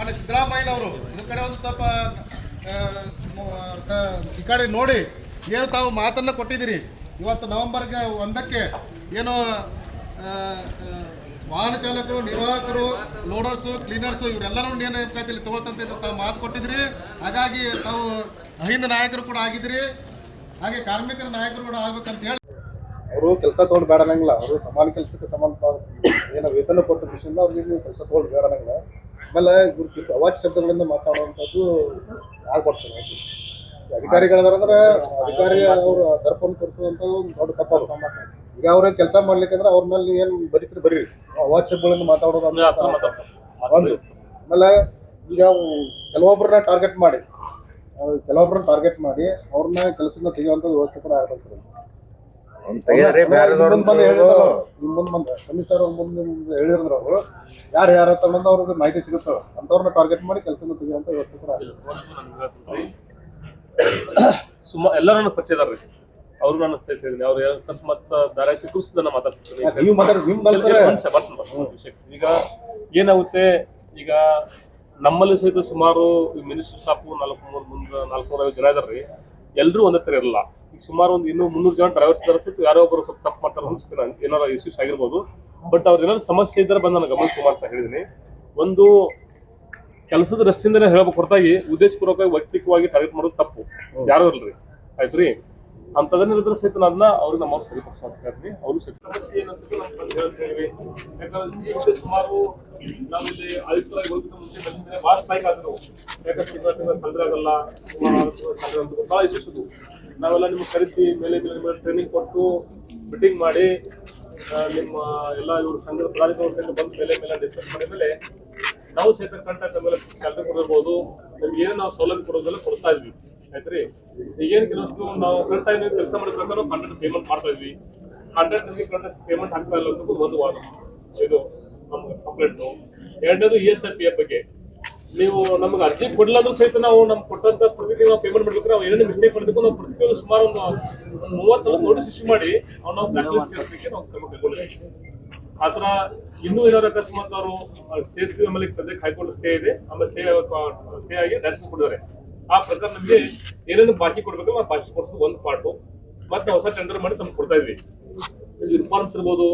ಮಾನ್ಯ ಸಿದ್ದರಾಮಯ್ಯನವರು ಇದ್ರ ಕಡೆ ಒಂದು ಸ್ವಲ್ಪ ಈ ಕಡೆ ನೋಡಿ ಏನು ತಾವು ಮಾತನ್ನು ಕೊಟ್ಟಿದ್ದೀರಿ. ಇವತ್ತು ನವೆಂಬರ್ಗೆ 1ಕ್ಕೆ ಏನು ವಾಹನ ಚಾಲಕರು, ನಿರ್ವಾಹಕರು, ಲೋಡರ್ಸು, ಕ್ಲೀನರ್ಸು ಇವರೆಲ್ಲರೂ ಏನು ನೇಮಕಾತಿಯಲ್ಲಿ ತಗೊಳ್ತಂತ ತಾವು ಮಾತು ಕೊಟ್ಟಿದ್ರಿ. ಹಾಗಾಗಿ ತಾವು ಅಹಿಂದ ನಾಯಕರು ಕೂಡ ಆಗಿದ್ರಿ, ಹಾಗೆ ಕಾರ್ಮಿಕರ ನಾಯಕರು ಕೂಡ ಆಗ್ಬೇಕಂತ ಹೇಳಿ ಅವರು ಕೆಲಸ ತೊಗೊಂಡು ಬೇಡ ಅನ್ನಂಗಿಲ್ಲ. ಅವರು ಸಮಾನ ಕೆಲಸಕ್ಕೆ ಸಮಾನ ಏನೋ ವೇತನ ಕೊಟ್ಟ ವಿಷಯದಿಂದ ಅವ್ರಿಗೆ ಕೆಲಸ ತೊಗೊಂಡು ಬೇಡ ಅನ್ನಂಗಿಲ್ಲ. ಆಮೇಲೆ ಇವ್ರು ಅವಾಚ್ಯ ಶಬ್ದಗಳಿಂದ ಮಾತಾಡುವಂಥದ್ದು ಆಗ್ಬಾರ್ದು. ಅಧಿಕಾರಿಗಳಂದ್ರೆ ಅಧಿಕಾರಿ ಅವರು ದರ್ಪವನ್ನು ತೋರಿಸುವಂಥ ಒಂದು ದೊಡ್ಡ ತಪ್ಪು. ಈಗ ಅವ್ರ ಕೆಲಸ ಮಾಡ್ಲಿಕ್ಕಂದ್ರೆ ಅವ್ರ ಮೇಲೆ ಏನು ಬರೀತೀರಿ ಬರೀ ಅವಾಚ್ಯ ಶಬ್ದಗಳಿಂದ ಮಾತಾಡೋದು ಒಂದು. ಆಮೇಲೆ ಈಗ ಕೆಲವೊಬ್ಬರನ್ನ ಟಾರ್ಗೆಟ್ ಮಾಡಿ ಅವ್ರನ್ನ ಕೆಲಸದಿಂದ ತೆಗೆಯುವಂಥ ವ್ಯವಸ್ಥೆ ಕೂಡ ಆಗ್ತದೆ. ಕಮಿಷನರ್ ಮುಂದೆ ಹೇಳಿದ್ರು ಅವರು ಯಾರು ತಗೊಂಡು ಅವ್ರಿಗೆ ಮಾಹಿತಿ ಸಿಗುತ್ತೋ ಅಂಥವ್ರನ್ನ ಟಾರ್ಗೆಟ್ ಮಾಡಿ ಕೆಲಸದಿಂದ ತೆಗೆಯುವಂಥ ವ್ಯವಸ್ಥೆ ಕೂಡ ಎಲ್ಲರೂ ನನ್ನ ಪರಿಚಯದಾರ್ರಿ. ಅವರು ನಾನು ಹೇಳ್ತಿದ್ದೀನಿ, ಅವ್ರು ಅಕಸ್ಮಾತ್ ದಾರ ಸಿಕ್ಕಿಸ್ ನನ್ನ ಮಾತಾಡ್ತೀನಿ. ಈಗ ಏನಾಗುತ್ತೆ, ಈಗ ನಮ್ಮಲ್ಲಿ ಸಹಿತ ಸುಮಾರು ಮಿನಿಸ್ಟರ್ ಸಾಪು 450 ಜನ ಇದಾರ್ರಿ. ಎಲ್ಲರೂ ಒಂದೇ ಥರ ಇರಲ್ಲ. ಈಗ ಸುಮಾರು ಒಂದು 300 ಜನ ಡ್ರೈವರ್ಸ್ ಇದಾರೆ. ಸ್ವಲ್ಪ ಯಾರೋ ಒಬ್ಬರು ಸ್ವಲ್ಪ ತಪ್ಪು ಮಾಡ್ತಾರೆ ಅನ್ಸುತ್ತೆ, ಏನಾರ ಇಶ್ಯೂಸ್ ಆಗಿರ್ಬೋದು. ಬಟ್ ಅವ್ರು ಏನಾದ್ರು ಸಮಸ್ಯೆ ಇದ್ದಾರೆ ಬಂದು ನಾನು ಗಮನಿಸುವ ಅಂತ ಹೇಳಿದ್ದೀನಿ. ಒಂದು ಕೆಲಸದ ದೃಷ್ಟಿಯಿಂದನೇ ಹೇಳ್ಬೇಕು ಹೊರತಾಗಿ ಉದ್ದೇಶಪೂರ್ವಕವಾಗಿ ವೈಯಕ್ತಿಕವಾಗಿ ಟಾರ್ಗೆಟ್ ಮಾಡೋದು ತಪ್ಪು, ಯಾರು ಇರಲ್ರಿ. ಆಯ್ತ್ರಿ, ಅಂತದನ್ನಿದ್ರೆ ಸಹಿತ ಅದನ್ನ ಅವ್ರಿಗೆ ನಮ್ಮವ್ರು ಸರಿಪಡಿಸ್ತಾರೆ. ಅವರು ಸಮಸ್ಯೆ ಏನಂತ ಹೇಳ್ತೀವಿ. ಯಾಕಂದ್ರೆ ಸುಮಾರು ನಾವಿಲ್ಲಿ ಆಯುಕ್ತರಾಗಿ ಹೋಗಿದ್ದ ಮುಂಚೆ ಭಾಳ ಸ್ಟ್ರೈಕ್ ಆದ್ರು. ಯಾಕಂದ್ರೆ ತೊಂದರೆ ಆಗಲ್ಲ, ಭಾಳ ಇಶ್ಯೂಸ್. ನಾವೆಲ್ಲ ನಿಮ್ಗೆ ಕರೆಸಿ ಮೇಲೆ ಟ್ರೈನಿಂಗ್ ಕೊಟ್ಟು ಮೀಟಿಂಗ್ ಮಾಡಿ ನಿಮ್ಮ ಎಲ್ಲ ಇವರು ಸಂಘದ ಪದಾಧಿಕಾರಿಗಳು ಬಂದು ಮೇಲೆ ಡಿಸ್ಕಸ್ ಮಾಡಿದ ಮೇಲೆ ನಾವು ಸಹಿತ ಕಾಂಟ್ರಾಕ್ಟ್ ಮೇಲೆ ಸ್ಯಾಲರಿ ಕೊಡಿರ್ಬೋದು. ನಿಮ್ಗೆ ಏನು ನಾವು ಸೌಲಭ್ಯ ಕೊಡೋದೆಲ್ಲ ಕೊಡ್ತಾ ಇದ್ವಿ. ಆಯ್ತ್ರಿ, ಈಗೇನು ಕೆಲವಷ್ಟು ನಾವು ಕರೆಕ್ಟಾಗಿ ನೀವು ಕೆಲಸ ಮಾಡಿರ್ಬೇಕಾದ್ರೆ ನಾವು ಕಾಂಟ್ರಾಕ್ಟ್ ಪೇಮೆಂಟ್ ಮಾಡ್ತಾ ಇದ್ವಿ. ಕಾಂಟ್ರಾಕ್ಟರ್ಗೆ ಕಾಂಟ್ರಾಕ್ಟ್ ಪೇಮೆಂಟ್ ಆಗ್ತಾ ಇಲ್ಲ ಅಂತ ಒಂದು ವಾದ ಇದು ನಮ್ಗೆ ಕಂಪ್ಲೇಂಟು. ಎರಡನೇದು ESIPF ಬಗ್ಗೆ ನೀವು ನಮ್ಗೆ ಅರ್ಜಿ ಕೊಡಲ್ಲ ಅಂದ್ರೂ ಸಹಿತ ನಾವು ನಮ್ಗೆ ಕೊಟ್ಟಂತ ಪ್ರತಿ ನಾವು ಪೇಮೆಂಟ್ ಮಾಡ್ಬೇಕು. ನಾವು ಏನೇನು ಮಿಸ್ಟೇಕ್ ಮಾಡಬೇಕು ನಾವು ಪ್ರತಿಯೊಂದು ಸುಮಾರು ಒಂದು 30 ನೋಟಿಸ್ ಇಶ್ಯೂ ಮಾಡಿ ನಾವು ಬ್ಲಾಕ್ಲಿಸ್ಟ್ ಸೇರಿಸಲಿಕ್ಕೆ ನಾವು ಕ್ರಮ ಕೈಗೊಂಡಿದ್ದೀವಿ. ಆ ಥರ ಇನ್ನೂ ಏನಾದ್ರು ಅಕಸ್ಮಾತ್ ಅವರು ಸೇರಿಸಿದ ಆಮೇಲೆ ಸದ್ಯಕ್ಕೆ ಹೈಕೋರ್ಟ್ ಸ್ಟೇ ಇದೆ, ಆಮೇಲೆ ಸ್ಟೇ ಆಗಿ ಡೈರೆಕ್ಷನ್ ಕೊಟ್ಟಿದ್ದಾರೆ. ಆ ಪ್ರಕಾರ ನಮಗೆ ಏನೇನು ಬಾಕಿ ಕೊಡ್ಬೇಕು ನಾವು ಬಾಕಿ ಕೊಡಿಸೋದು ಒಂದು ಪಾರ್ಟು. ಮತ್ತೆ ಹೊಸ ಟೆಂಡರ್ ಮಾಡಿ ತಮ್ಗೆ ಕೊಡ್ತಾ ಇದ್ವಿ. ಯೂನಿಫಾರ್ಮ್ಸ್ ಇರ್ಬೋದು,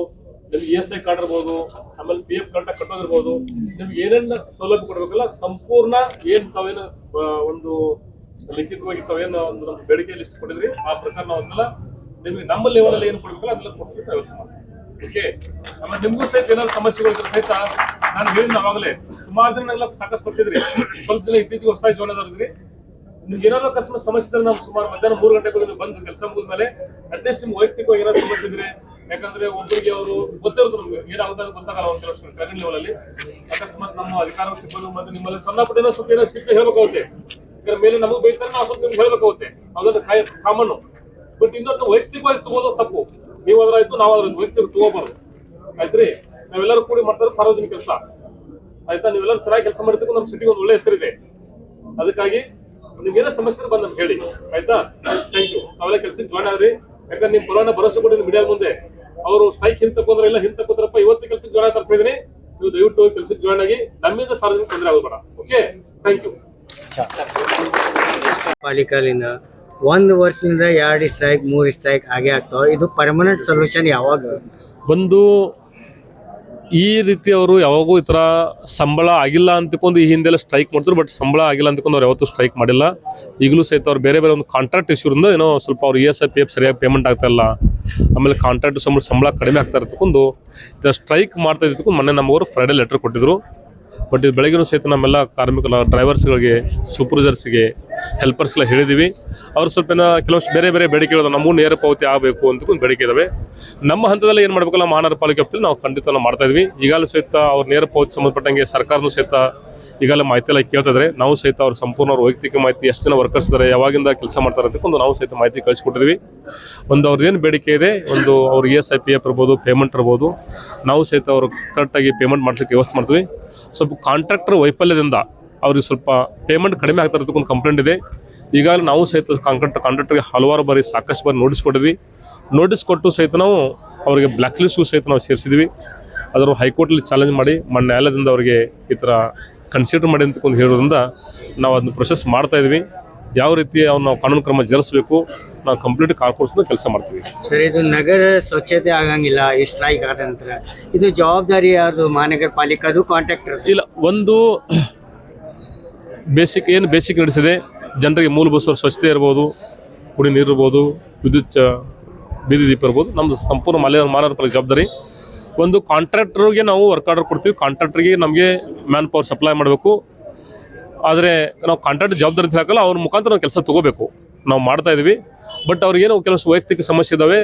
ನಿಮ್ಗೆ ESI ಕಾರ್ಡ್ ಇರ್ಬೋದು, ಆಮೇಲೆ PF ಕಾರ್ಡ್ ಕಟ್ಟೋದಿರ್ಬೋದು, ನಿಮ್ಗೆ ಏನೇನು ಸೌಲಭ್ಯ ಕೊಡ್ಬೇಕಲ್ಲ ಸಂಪೂರ್ಣ ಏನು ತಾವೇನು ಒಂದು ಲಿಖಿತವಾಗಿ ತಾವೇನು ಒಂದು ನಮ್ಗೆ ಬೇಡಿಕೆ ಲಿಸ್ಟ್ ಕೊಟ್ಟಿದ್ರಿ ಆ ಪ್ರಕಾರ ನಾವು ಅದನ್ನೆಲ್ಲ ನಿಮ್ಗೆ ನಮ್ಮ ಲೆವೆಲಲ್ಲಿ ಏನು ಕೊಡ್ಬೇಕಲ್ಲ ಅದೆಲ್ಲ ಕೊಡ್ಬೇಕು ವ್ಯವಸ್ಥೆ ಮಾಡ್ತೀವಿ. ಓಕೆ, ಆಮೇಲೆ ನಿಮ್ಗೂ ಸಹಿತ ಏನಾದ್ರು ಸಮಸ್ಯೆಗಳಿದ್ರೆ ಸಹಿತ ನಾನು ಹೇಳಿದ ಅವಾಗಲೇ ಸುಮಾರು ಜನ ಎಲ್ಲ ಸಾಕಷ್ಟು ಕೊಡ್ತಿದ್ರಿ. ಸ್ವಲ್ಪ ದಿನ ಇತ್ತೀಚೆಗೆ ಹೊಸದಾಗಿ ಜಾಯ್ನ್ ಆದವ್ರಿದ್ರಿ. ನಿಮ್ಗೆ ಏನಾದ್ರು ಅಕಸ್ಮಾತ್ ಸಮಸ್ಯೆ ಇದ್ರೆ ನಾವು ಸುಮಾರು ಮಧ್ಯಾಹ್ನ 3 ಗಂಟೆಗೆ ಬಂದು ಕೆಲಸ ಮುಗಿದ್ಮೇಲೆ ಅಟ್ಲೀಸ್ಟ್ ನಿಮ್ಗೆ ವೈಯಕ್ತಿಕವಾಗಿ ಏನಾದ್ರು ಸಮಸ್ಯೆ ಇದ್ರೆ, ಯಾಕಂದ್ರೆ ಒಬ್ಬರಿಗೆ ಅವರು ಗೊತ್ತಿರೋದು ನಮ್ಗೆ ಏನಾಗುತ್ತೆ ಗೊತ್ತಾಗಲ್ಲ. ಒಂದು ಕೆಲಸ ಟ್ರೈನಿಂಗ್ ಲೆವೆಲಲ್ಲಿ ಅಕಸ್ಮಾತ್ ನಮ್ಮ ಅಧಿಕಾರ ಸಿಬ್ಬಂದಿ ಮತ್ತೆ ನಿಮ್ಮಲ್ಲಿ ಸಣ್ಣ ಪುಟ್ಟ ಏನೋ ಸ್ವಲ್ಪ ಏನೋ ಸಿಟ್ಟು ಹೇಳ್ಬೇಕಾಗುತ್ತೆ. ಇದರ ಮೇಲೆ ನಮಗೆ ಬೈತಾರೆ, ನಾವು ಸ್ವಲ್ಪ ನಿಮ್ಗೆ ಹೇಳ್ಬೇಕಾಗುತ್ತೆ. ಅವೆಲ್ಲ ಕಾಮನ್ನು. ಬಟ್ ಇನ್ನೊಂದು ವೈಯಕ್ತಿಕವಾಗಿ ತಗೋದು ತಪ್ಪು. ನೀವು ಅದ್ರಾಯ್ತು ನಾವು ಅದ್ರ ವೈಯಕ್ತಿಕ ತಗೋಬಾರ್ದು. ಆಯ್ತ್ರಿ, ನಾವೆಲ್ಲರೂ ಕೂಡಿ ಮಾಡ್ತಾರೆ ಸಾರ್ವಜನಿಕ ಕೆಲಸ. ಆಯ್ತಾ, ನೀವೆಲ್ಲರೂ ಚೆನ್ನಾಗಿ ಕೆಲಸ ಮಾಡಿದ್ದಕ್ಕೂ ನಮ್ಮ ಸಿಟಿಗೆ ಒಂದು ಒಳ್ಳೆ ಹೆಸರಿದೆ. ಅದಕ್ಕಾಗಿ ನಿಮ್ಗೇನೋ ಸಮಸ್ಯೆ ಬಂದು ನಮ್ಗೆ ಹೇಳಿ. ಆಯ್ತಾ, ಥ್ಯಾಂಕ್ ಯು. ನಾವೆಲ್ಲ ಕೆಲಸಕ್ಕೆ ಜಾಯ್ನ್ ಆಗ್ರಿ. ಯಾಕಂದ್ರೆ ನಿಮ್ ಪರವಾನ ಭರವಸೆ ಕೊಟ್ಟಿದ್ದೀನಿ ಮೀಡಿಯಾ ಮುಂದೆ. ಅವರು ಸ್ಟ್ರೈಕ್ ಹಿಂತಕೊಂಡ್ರೆ ಇಲ್ಲ ಹಿಂತಕೋದ್ರಪ್ಪ ಇವತ್ತು ಕೆಲಸಕ್ಕೆ ಜಾಯ್ನ್ ಆಗ್ತಾ ಇದ್ದೀನಿ. ನೀವು ದಯವಿಟ್ಟು ಕೆಲಸಕ್ಕೆ ಜಾಯ್ನ್ ಆಗಿ ನಮ್ಮಿಂದ ಸಾರ್ವಜನಿಕ ತೊಂದರೆ ಆಗೋದು ಬೇಡ. Okay, thank you. ಪಾಲಿಕಾಲಿಂದ 1 ವರ್ಷದಿಂದ 2 ಸ್ಟ್ರೈಕ್ 3 ಸ್ಟ್ರೈಕ್ ಆಗೇ ಆಗ್ತಾವ. ಇದು ಪರ್ಮನೆಂಟ್ ಸೊಲ್ಯೂಷನ್ ಯಾವಾಗ ಬಂದು ಈ ರೀತಿ ಅವರು ಯಾವಾಗೂ ಈ ಥರ ಸಂಬಳ ಆಗಿಲ್ಲ ಅಂತಕೊಂಡು ಈ ಹಿಂದೆಲ್ಲ ಸ್ಟ್ರೈಕ್ ಮಾಡ್ತಾರೆ. ಬಟ್ ಸಂಬಳ ಆಗಿಲ್ಲ ಅಂತಕೊಂಡು ಅವ್ರು ಯಾವತ್ತೂ ಸ್ಟ್ರೈಕ್ ಮಾಡಿಲ್ಲ. ಈಗಲೂ ಸಹಿತ ಅವ್ರು ಬೇರೆ ಒಂದು ಕಾಂಟ್ರಾಕ್ಟ್ ಇಶ್ಯೂರಿಂದ ಏನೋ ಸ್ವಲ್ಪ ಅವ್ರು ESIPF ಸರಿಯಾಗಿ ಪೇಮೆಂಟ್ ಆಗ್ತಾ ಇಲ್ಲ, ಆಮೇಲೆ ಕಾಂಟ್ರಾಕ್ಟ್ ಸಂಬಳ ಕಡಿಮೆ ಆಗ್ತಾ ಇರ್ತಕೊಂಡು ಇದನ್ನು ಸ್ಟ್ರೈಕ್ ಮಾಡ್ತಾ ಇದ್ದಕ್ಕೂ ಮೊನ್ನೆ ನಮ್ಮವರು ಫ್ರೈಡೇ ಲೆಟರ್ ಕೊಟ್ಟಿದ್ರು. ಬಟ್ ಇದು ಬೆಳಗ್ಗೆ ಸಹಿತ ನಮ್ಮೆಲ್ಲ ಕಾರ್ಮಿಕರ ಡ್ರೈವರ್ಸ್ಗಳಿಗೆ, ಸೂಪರ್ವೈಸರ್ಸ್ಗೆ, ಹೆಲ್ಪರ್ಸ್ಗೆಲ್ಲ ಹೇಳಿದ್ದೀವಿ. ಅವ್ರು ಸ್ವಲ್ಪ ಕೆಲವಷ್ಟು ಬೇರೆ ಬೇಡಿಕೆಗಳು ನಮಗೂ ನೇರ ಪಾವತಿ ಆಗಬೇಕು ಅಂತಕೊಂಡು ಬೇಡಿಕೆ ಇದ್ದಾವೆ. ನಮ್ಮ ಹಂತದಲ್ಲಿ ಏನು ಮಾಡಬೇಕಲ್ಲ ಮಹಾನಗರ ಪಾಲಿಕೆ ವ್ಯಾಪ್ತಿಯಲ್ಲಿ ನಾವು ಖಂಡಿತ ನಾವು ಮಾಡ್ತಾ ಇದ್ವಿ. ಈಗಾಗಲೂ ಸಹಿತ ಅವ್ರ ನೇರ ಪಾವತಿ ಸಂಬಂಧಪಟ್ಟಂಗೆ ಸರ್ಕಾರನೂ ಸಹಿತ ಈಗಾಗಲೇ ಮಾಹಿತಿ ಎಲ್ಲ ಕೇಳ್ತಿದ್ರೆ ನಾವು ಸಹಿತ ಅವ್ರ ಸಂಪೂರ್ಣ ಅವ್ರ ವೈಯಕ್ತಿಕ ಮಾಹಿತಿ, ಎಷ್ಟು ಜನ ವರ್ಕರ್ಸ್ ಇದ್ದಾರೆ, ಯಾವಾಗಿಂದ ಕೆಲಸ ಮಾಡ್ತಾರೆ ಅಂತಕೊಂಡು ನಾವು ಸಹಿತ ಮಾಹಿತಿ ಕಳಿಸ್ಕೊಟ್ಟಿದ್ವಿ. ಒಂದು ಅವ್ರದ್ದೇನು ಬೇಡಿಕೆ ಇದೆ, ಒಂದು ಅವ್ರ ESIPF ಇರ್ಬೋದು, ಪೇಮೆಂಟ್ ಇರ್ಬೋದು, ನಾವು ಸಹಿತ ಅವರು ಕರೆಕ್ಟಾಗಿ ಪೇಮೆಂಟ್ ಮಾಡ್ಲಿಕ್ಕೆ ವ್ಯವಸ್ಥೆ ಮಾಡ್ತೀವಿ. ಸ್ವಲ್ಪ ಕಾಂಟ್ರಾಕ್ಟರ್ ವೈಫಲ್ಯದಿಂದ ಅವ್ರಿಗೆ ಸ್ವಲ್ಪ ಪೇಮೆಂಟ್ ಕಡಿಮೆ ಆಗ್ತಾ ಇರೋದಕ್ಕೊಂದು ಕಂಪ್ಲೇಂಟ್ ಇದೆ. ಈಗಾಗಲೇ ನಾವು ಸಹಿತ ಕಾಂಟ್ರಾಕ್ಟರ್ಗೆ ಹಲವಾರು ಬಾರಿ ಸಾಕಷ್ಟು ಬಾರಿ ನೋಟಿಸ್ ಕೊಟ್ಟಿದ್ವಿ. ನೋಟಿಸ್ ಕೊಟ್ಟು ಸಹಿತ ನಾವು ಅವರಿಗೆ ಬ್ಲ್ಯಾಕ್ ಲಿಸ್ಟ್ಗೂ ಸಹಿತ ನಾವು ಸೇರಿಸಿದ್ವಿ. ಅದರ ಹೈಕೋರ್ಟಲ್ಲಿ ಚಾಲೆಂಜ್ ಮಾಡಿ ನ್ಯಾಯಾಲಯದಿಂದ ಅವರಿಗೆ ಈ ಥರ ಕನ್ಸಿಡರ್ ಮಾಡಿ ಅಂತಕೊಂಡು ಹೇಳೋದ್ರಿಂದ ನಾವು ಅದನ್ನ ಪ್ರೊಸೆಸ್ ಮಾಡ್ತಾ ಇದ್ವಿ. ಯಾವ ರೀತಿ ಅವ್ನು ನಾವು ಕಾನೂನು ಕ್ರಮ ಜರುಗಿಸಬೇಕು, ನಾವು ಕಂಪ್ಲೀಟ್ ಕಾರ್ಪೊರೇಷನ್ ಕೆಲಸ ಮಾಡ್ತೀವಿ. ಸರ್, ಇದು ನಗರ ಸ್ವಚ್ಛತೆ ಆಗಂಗಿಲ್ಲ ಈ ಸ್ಟ್ರೈಕ್ ಆದ ನಂತರ. ಇದು ಜವಾಬ್ದಾರಿ ಯಾವುದು? ಮಹಾನಗರ ಪಾಲಿಕೆದು, ಕಾಂಟ್ರಾಕ್ಟರ್? ಇಲ್ಲ, ಒಂದು ಬೇಸಿಕ್ ನಡೆಸಿದೆ. ಜನರಿಗೆ ಮೂಲಭೂತ ಸ್ವಚ್ಛತೆ ಇರ್ಬೋದು, ಕುಡಿ ನೀರು ಇರ್ಬೋದು, ವಿದ್ಯುತ್ ಬೀದಿ ದೀಪ ಇರ್ಬೋದು. ನಮ್ಮದು ಸಂಪೂರ್ಣ ಮಹಾನಗರ ಪಾಲಿಕೆ ಜವಾಬ್ದಾರಿ. ಒಂದು ಕಾಂಟ್ರಾಕ್ಟರ್ಗೆ ನಾವು ವರ್ಕ್ ಆರ್ಡರ್ ಕೊಡ್ತೀವಿ. ಕಾಂಟ್ರಾಕ್ಟರ್ಗೆ ನಮಗೆ ಮ್ಯಾನ್ ಪವರ್ ಸಪ್ಲೈ ಮಾಡಬೇಕು. ಆದರೆ ನಾವು ಕಾಂಟ್ರಾಕ್ಟ್ ಜವಾಬ್ದಾರಿ ಅಂತ ಹಾಕಲ್ಲ, ಅವ್ರ ಮುಖಾಂತರ ನಾವು ಕೆಲಸ ತೊಗೋಬೇಕು. ನಾವು ಮಾಡ್ತಾ ಇದ್ವಿ. ಬಟ್ ಅವ್ರಿಗೇನೋ ಕೆಲವು ವೈಯಕ್ತಿಕ ಸಮಸ್ಯೆ ಇದ್ದಾವೆ.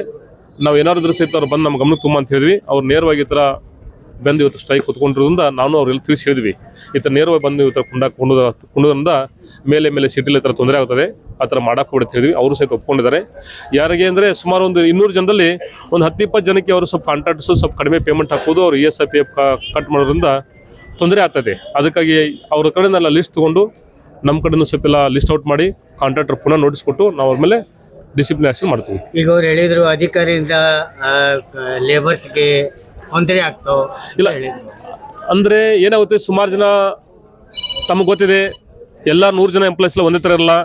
ನಾವು ಏನಾದ್ರು ಸಹಿತ ಅವ್ರು ಬಂದು ನಮ್ಮ ಗಮನಕ್ಕೆ ತುಂಬ ಅಂತ ಹೇಳಿದ್ವಿ. ಅವ್ರು ನೇರವಾಗಿ ಈ ಥರ ಬಂದು ಇವತ್ತು ಸ್ಟ್ರೈಕ್ ಕೂತ್ಕೊಂಡಿರೋದ್ರಿಂದ ನಾನು ಅವ್ರೆಲ್ಲ ತಿಳಿಸಿ ಹೇಳಿದ್ವಿ. ಈ ಥರ ನೇರವಾಗಿ ಬಂದು ಈ ಥರ ಕುಂಡೋದ್ರಿಂದ ಮೇಲೆ ಸಿಟಿಲಿ ಈ ಥರ ತೊಂದರೆ ಆಗ್ತದೆ, ಆ ಥರ ಮಾಡೋಕೆ ಬಿಡುತ್ತೆ ಹೇಳಿದ್ವಿ. ಅವರು ಸಹಿತ ಒಪ್ಕೊಂಡಿದ್ದಾರೆ. ಯಾರಿಗೆ ಅಂದರೆ ಸುಮಾರು ಒಂದು 200 ಜನದಲ್ಲಿ ಒಂದು 10-20 ಜನಕ್ಕೆ ಅವರು ಸ್ವಲ್ಪ ಕಾಂಟ್ರಾಕ್ಟ್ಸು ಸ್ವಲ್ಪ ಕಡಿಮೆ ಪೇಮೆಂಟ್ ಹಾಕೋದು, ಅವ್ರು ESIPF ಕಟ್ ಮಾಡೋದ್ರಿಂದ ತೊಂದರೆ ಆಗ್ತದೆ. ಅದಕ್ಕಾಗಿ ಅವ್ರ ಕಡೆಯಿಂದೆಲ್ಲ ಲಿಸ್ಟ್ ತೊಗೊಂಡು ನಮ್ಮ ಕಡೆಯಿಂದ ಸ್ವಲ್ಪ ಎಲ್ಲ ಲಿಸ್ಟ್ ಔಟ್ ಮಾಡಿ ಕಾಂಟ್ರಾಕ್ಟರ್ ಪುನಃ ನೋಟಿಸ್ ಕೊಟ್ಟು ನಾವು ಅವ್ರ ಮೇಲೆ ಡಿಸಿಪ್ಲಿನ್ ಆಕ್ಷನ್ ಮಾಡ್ತೀವಿ. ಈಗ ಅವ್ರು ಹೇಳಿದ್ರು ಅಧಿಕಾರಿಯಿಂದ ಲೇಬರ್ಸ್ಗೆ ತೊಂದರೆ ಆಗ್ತಾವ. ಇಲ್ಲ ಅಂದರೆ ಏನಾಗುತ್ತೆ, ಸುಮಾರು ಜನ ತಮಗೆ ಗೊತ್ತಿದೆ, ಎಲ್ಲ 100 ಜನ ಎಂಪ್ಲಾಯ್ಸ್ ಎಲ್ಲ ಒಂದೇ ಥರ ಇರಲ್ಲ.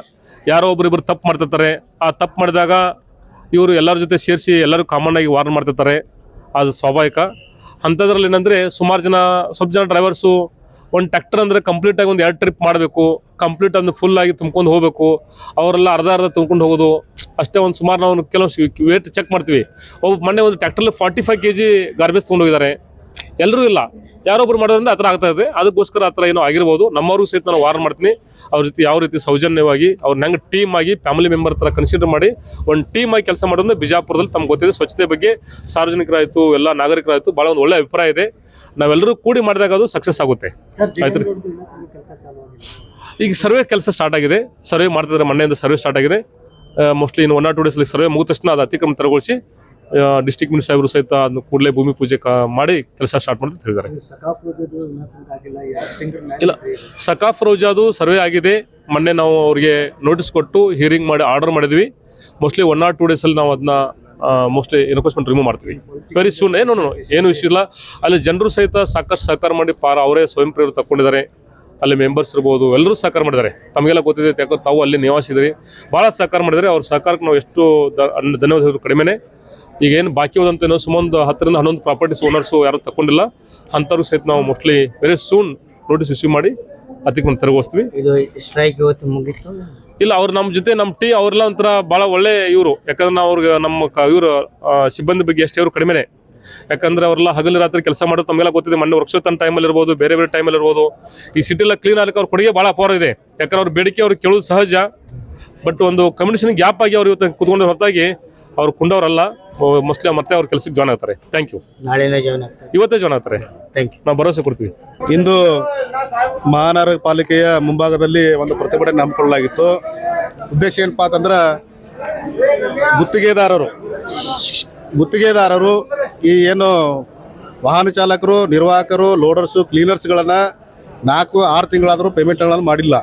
ಯಾರೋ ಒಬ್ಬರಿಬ್ಬರು ತಪ್ಪು ಮಾಡ್ತಿರ್ತಾರೆ. ಆ ತಪ್ಪು ಮಾಡಿದಾಗ ಇವರು ಎಲ್ಲರ ಜೊತೆ ಸೇರಿಸಿ ಎಲ್ಲರೂ ಕಾಮನ್ ಆಗಿ ವಾರ್ನ್ ಮಾಡ್ತಿರ್ತಾರೆ. ಅದು ಸ್ವಾಭಾವಿಕ. ಅಂಥದ್ರಲ್ಲಿ ಏನಂದರೆ ಸುಮಾರು ಜನ ಸ್ವಲ್ಪ ಜನ ಡ್ರೈವರ್ಸು ಒಂದು ಟ್ರ್ಯಾಕ್ಟರ್ ಅಂದರೆ ಕಂಪ್ಲೀಟಾಗಿ ಒಂದು 2 ಟ್ರಿಪ್ ಮಾಡಬೇಕು, ಕಂಪ್ಲೀಟ್ ಅಂದ್ರೆ ಫುಲ್ ಆಗಿ ತುಂಬ್ಕೊಂಡು ಹೋಗಬೇಕು. ಅವರೆಲ್ಲ ಅರ್ಧ ತುಂಬ್ಕೊಂಡು ಹೋಗೋದು ಅಷ್ಟೇ. ಒಂದು ಸುಮಾರು ನಾವು ಕೆಲವು ವೇಟ್ ಚೆಕ್ ಮಾಡ್ತೀವಿ. ಮೊನ್ನೆ ಒಂದು ಟ್ರ್ಯಾಕ್ಟರ್ಲಿ 45 kg ಗಾರ್ಬೇಜ್ ತೊಗೊಂಡು ಹೋಗಿದ್ದಾರೆ. ಎಲ್ಲರೂ ಇಲ್ಲ, ಯಾರೊಬ್ರು ಮಾಡೋದ್ರಿಂದ ಆ ಥರ ಆಗ್ತಾ ಇದೆ. ಅದಕ್ಕೋಸ್ಕರ ಆ ಥರ ಏನೋ ಆಗಿರ್ಬೋದು. ನಮ್ಮವ್ರಿಗೂ ಸಹಿತ ನಾನು ವಾರ್ನ್ ಮಾಡ್ತೀನಿ. ಅವ್ರ ಜೊತೆ ಯಾವ ರೀತಿ ಸೌಜನ್ಯವಾಗಿ ಅವ್ರನ್ನ ಹೆಂಗೆ ಟೀಮ್ ಆಗಿ ಫ್ಯಾಮಿಲಿ ಮೆಂಬರ್ ಥರ ಕನ್ಸಿಡರ್ ಮಾಡಿ ಒಂದು ಟೀಮ್ ಆಗಿ ಕೆಲಸ ಮಾಡೋದ್ರಿಂದ ಬಿಜಾಪುರದಲ್ಲಿ ತಮ್ಗೆ ಗೊತ್ತಿದೆ ಸ್ವಚ್ಛತೆ ಬಗ್ಗೆ ಸಾರ್ವಜನಿಕರಾಯಿತು ಎಲ್ಲ ನಾಗರಿಕರಾಯಿತು ಭಾಳ ಒಂದು ಒಳ್ಳೆ ಅಭಿಪ್ರಾಯ ಇದೆ. ನಾವೆಲ್ಲರೂ ಕೂಡಿ ಮಾಡಿದಾಗ ಅದು ಸಕ್ಸಸ್ ಆಗುತ್ತೆ. ಆಯ್ತು, ಈಗ ಸರ್ವೆ ಕೆಲಸ ಸ್ಟಾರ್ಟ್ ಆಗಿದೆ. ಸರ್ವೆ ಮಾಡ್ತಿದ್ರೆ ಮೊನ್ನೆಯಿಂದ ಸರ್ವೆ ಸ್ಟಾರ್ಟ್ ಆಗಿದೆ. ಮೋಸ್ಟ್ಲಿ ಇನ್ನು 1 or 2 ಡೇಸಲ್ಲಿ ಸರ್ವೆ ಮುಗಿದ ತಕ್ಷಣ ಅದು ಅತಿಕ್ರಮ ತೆರವುಗೊಳಿಸಿ ಡಿಸ್ಟ್ರಿಕ್ಟ್ ಮಿನಿಸ್ಟರ್ ಸಾಹೇಬರು ಸಹಿತ ಅದನ್ನು ಕೂಡಲೇ ಭೂಮಿ ಪೂಜೆ ಮಾಡಿ ಕೆಲಸ ಸ್ಟಾರ್ಟ್ ಮಾಡ್ತಾ ಹೇಳಿದ್ದಾರೆ. ಇಲ್ಲ, ಸಕಾಫ್ ರೋಜಾದು ಸರ್ವೆ ಆಗಿದೆ. ಮೊನ್ನೆ ನಾವು ಅವ್ರಿಗೆ ನೋಟಿಸ್ ಕೊಟ್ಟು ಹಿಯರಿಂಗ್ ಮಾಡಿ ಆರ್ಡರ್ ಮಾಡಿದ್ವಿ. ಮೋಸ್ಟ್ಲಿ 1 or 2 ಡೇಸಲ್ಲಿ ನಾವು ಅದನ್ನ ಮೋಸ್ಟ್ಲಿ ಎನ್ಕ್ವೈರ್ಮೆಂಟ್ ರಿಮೂವ್ ಮಾಡ್ತೀವಿ ವೆರಿ ಸೂನ್. ಏನು ಇಶ್ಯೂ ಇಲ್ಲ. ಅಲ್ಲಿ ಜನರು ಸಹಿತ ಸಾಕಷ್ಟು ಸಹಕಾರ ಮಾಡಿ ಅವರೇ ಸ್ವಯಂ ಪ್ರೇರಿತ ತಗೊಂಡಿದ್ದಾರೆ. ಅಲ್ಲಿ ಮೆಂಬರ್ಸ್ ಇರ್ಬೋದು, ಎಲ್ಲರೂ ಸಹಕಾರ ಮಾಡಿದ್ದಾರೆ. ತಮಗೆಲ್ಲ ಗೊತ್ತಿದೆ, ಯಾಕೋ ತಾವು ಅಲ್ಲಿ ನಿವಾಸಿದ್ರಿ, ಭಾಳ ಸಹಕಾರ ಮಾಡಿದ್ದಾರೆ. ಅವ್ರ ಸಹಕಾರಕ್ಕೆ ನಾವು ಎಷ್ಟು ಧನ್ಯವಾದ ಕಡಿಮೆನೇ. ಈಗ ಏನು ಬಾಕಿ ಹೋದಂತ ಸುಮಾರು 10 ರಿಂದ 11 ಪ್ರಾಪರ್ಟೀಸ್ ಓನರ್ಸು ಯಾರು ತಗೊಂಡಿಲ್ಲ, ಅಂಥವ್ರು ಸಹಿತ ನಾವು mostly very soon notice issue ಮಾಡಿ ಅತಿಕ್ರಮ ತೆರವುಗೊಳಿಸ್ತೀವಿ. ಇದು ಸ್ಟ್ರೈಕ್ ಇವತ್ತು ಮುಗಿತು? ಇಲ್ಲ, ಅವ್ರು ನಮ್ಮ ಜೊತೆ ನಮ್ಮ ಅವರೆಲ್ಲ ಒಂಥರ ಭಾಳ ಒಳ್ಳೆ ಇವರು. ಯಾಕಂದ್ರೆ ನಾವು ಅವ್ರಿಗೆ ನಮ್ಮ ಇವರು ಸಿಬ್ಬಂದಿ ಬಗ್ಗೆ ಅಷ್ಟೇ ಇವರು ಕಡಿಮೆನೆ. ಯಾಕಂದ್ರೆ ಅವರೆಲ್ಲ ಹಗಲು ರಾತ್ರಿ ಕೆಲಸ ಮಾಡೋದು ತಮಗೆಲ್ಲ ಗೊತ್ತಿದೆ. ಮೊನ್ನೆ ವರ್ಷೋತ್ತನ ಟೈಮಲ್ಲಿ ಇರ್ಬೋದು, ಬೇರೆ ಟೈಮಲ್ಲಿ ಇರ್ಬೋದು. ಈ ಸಿಟಿಲ್ಲ ಕ್ಲೀನ್ ಆಗಲಿಕ್ಕೆ ಅವ್ರ ಕೊಡುಗೆ ಭಾಳ ಅಪಾರ ಇದೆ. ಯಾಕಂದ್ರೆ ಅವ್ರ ಬೇಡಿಕೆ ಅವ್ರಿಗೆ ಕೇಳೋದು ಸಹಜ. ಬಟ್ ಒಂದು ಕಮ್ಯುನಿಕೇಷನ್ ಗ್ಯಾಪ್ ಆಗಿ ಅವ್ರು ಇವತ್ತು ಕುತ್ಕೊಂಡ್ರೆ ಹೊರತಾಗಿ ಅವ್ರು ಕುಂಡವರಲ್ಲ. ಮೋಸ್ಟ್ಲಿ ಮತ್ತೆ ಅವ್ರ ಕೆಲಸಕ್ಕೆ ಜಾಯ್ನ್ ಆಗ್ತಾರೆ. Thank you. ನಾಳೆನೇ ಜಾಯ್ನ್ ಆಗ್ತಾರೆ? ಇವತ್ತೇ ಜಾಯ್ನ್ ಆಗ್ತಾರೆ. Thank you. ನಾವು ಭರವಸೆ ಕೊಡ್ತೀವಿ. ಇಂದು ಮಹಾನಗರ ಪಾಲಿಕೆಯ ಮುಂಭಾಗದಲ್ಲಿ ಒಂದು ಪ್ರತಿಭಟನೆ ಹಮ್ಮಿಕೊಳ್ಳಲಾಗಿತ್ತು. ಉದ್ದೇಶ ಏನಪ್ಪಾ ಅಂತಂದ್ರೆ, ಗುತ್ತಿಗೆದಾರರು ಈ ಏನು ವಾಹನ ಚಾಲಕರು, ನಿರ್ವಾಹಕರು, ಲೋಡರ್ಸು, ಕ್ಲೀನರ್ಸ್ಗಳನ್ನು 4-6 ತಿಂಗಳಾದರೂ ಪೇಮೆಂಟ್ಗಳನ್ನು ಮಾಡಿಲ್ಲ.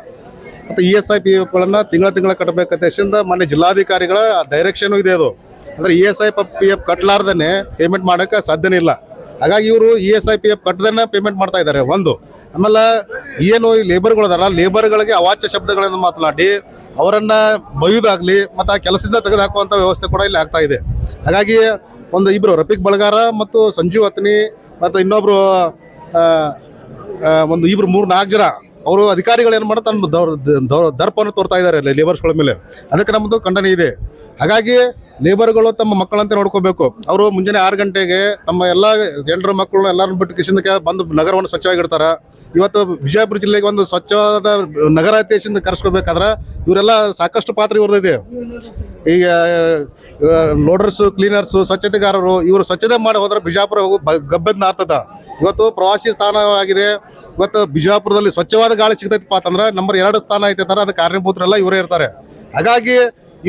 ಮತ್ತು ESIPFಗಳನ್ನು ತಿಂಗಳ ಕಟ್ಟಬೇಕಂತ ಮೊನ್ನೆ ಜಿಲ್ಲಾಧಿಕಾರಿಗಳ ಡೈರೆಕ್ಷನು ಇದೆ. ಅದು ಅಂದರೆ ESIPF ಕಟ್ಟಲಾರ್ದೇ ಪೇಮೆಂಟ್ ಮಾಡೋಕ್ಕೆ ಸಾಧ್ಯನೇ ಇಲ್ಲ. ಹಾಗಾಗಿ ಇವರು ESIPF ಕಟ್ಟದೇ ಪೇಮೆಂಟ್ ಮಾಡ್ತಾ ಇದ್ದಾರೆ. ಒಂದು ಆಮೇಲೆ ಏನು ಈ ಲೇಬರ್ಗಳದಾರ, ಲೇಬರ್ಗಳಿಗೆ ಅವಾಚ್ಯ ಶಬ್ದಗಳನ್ನು ಮಾತನಾಡಿ ಅವರನ್ನು ಬೈಯೋದಾಗಲಿ ಮತ್ತು ಆ ಕೆಲಸದಿಂದ ತೆಗೆದುಹಾಕುವಂಥ ವ್ಯವಸ್ಥೆ ಕೂಡ ಇಲ್ಲಿ ಆಗ್ತಾ ಇದೆ. ಹಾಗಾಗಿ ಇಬ್ಬರು ರಫೀಕ್ ಬಳಗಾರ ಮತ್ತು ಸಂಜೀವ್ ಅತ್ನಿ ಮತ್ತು ಇನ್ನೊಬ್ಬರು ಒಂದು 3-4 ಜನ ಅವರು ಅಧಿಕಾರಿಗಳು ಏನು ಮಾಡ್ತಾರೆ, ತಮ್ಮ ದರ್ಪವನ್ನು ತೋರ್ತಾ ಇದ್ದಾರೆ ಲೇಬರ್ಸ್ಗಳ ಮೇಲೆ. ಅದಕ್ಕೆ ನಮ್ಮದು ಖಂಡನೆ ಇದೆ. ಹಾಗಾಗಿ ಲೇಬರ್ಗಳು ತಮ್ಮ ಮಕ್ಕಳಂತೆ ನೋಡ್ಕೋಬೇಕು. ಅವರು ಮುಂಜಾನೆ 6 ಗಂಟೆಗೆ ತಮ್ಮ ಎಲ್ಲ ಜನರ ಮಕ್ಕಳನ್ನ ಎಲ್ಲರನ್ನ ಬಿಟ್ಟು ಕಿಶನ್ಗೆ ಬಂದು ನಗರವನ್ನು ಸ್ವಚ್ಛವಾಗಿಡ್ತಾರೆ. ಇವತ್ತು ವಿಜಯಪುರ ಜಿಲ್ಲೆಗೆ ಒಂದು ಸ್ವಚ್ಛವಾದ ನಗರ ದೇಶದಿಂದ ಕರೆಸ್ಕೋಬೇಕಾದ್ರೆ ಇವರೆಲ್ಲ ಸಾಕಷ್ಟು ಪಾತ್ರ ಇವ್ರದಿದೆ. ಈಗ ಲೋಡರ್ಸು, ಕ್ಲೀನರ್ಸು, ಸ್ವಚ್ಛತೆಗಾರರು ಇವರು ಸ್ವಚ್ಛತೆ ಮಾಡಿ ಹೋದ್ರೆ ಬಿಜಾಪುರ ಗಬ್ಬೆದ್ ನಾರ್ತದ. ಇವತ್ತು ಪ್ರವಾಸಿ ಸ್ಥಾನವಾಗಿದೆ. ಇವತ್ತು ಬಿಜಾಪುರದಲ್ಲಿ ಸ್ವಚ್ಛವಾದ ಗಾಳಿ ಸಿಗ್ತೈತಪ್ಪ ಅಂತಂದ್ರೆ ನಂಬರ್ 2 ಸ್ಥಾನ ಐತೆ. ಅದು ಕಾರಣೀಭೂತರೆಲ್ಲ ಇವರೇ ಇರ್ತಾರೆ. ಹಾಗಾಗಿ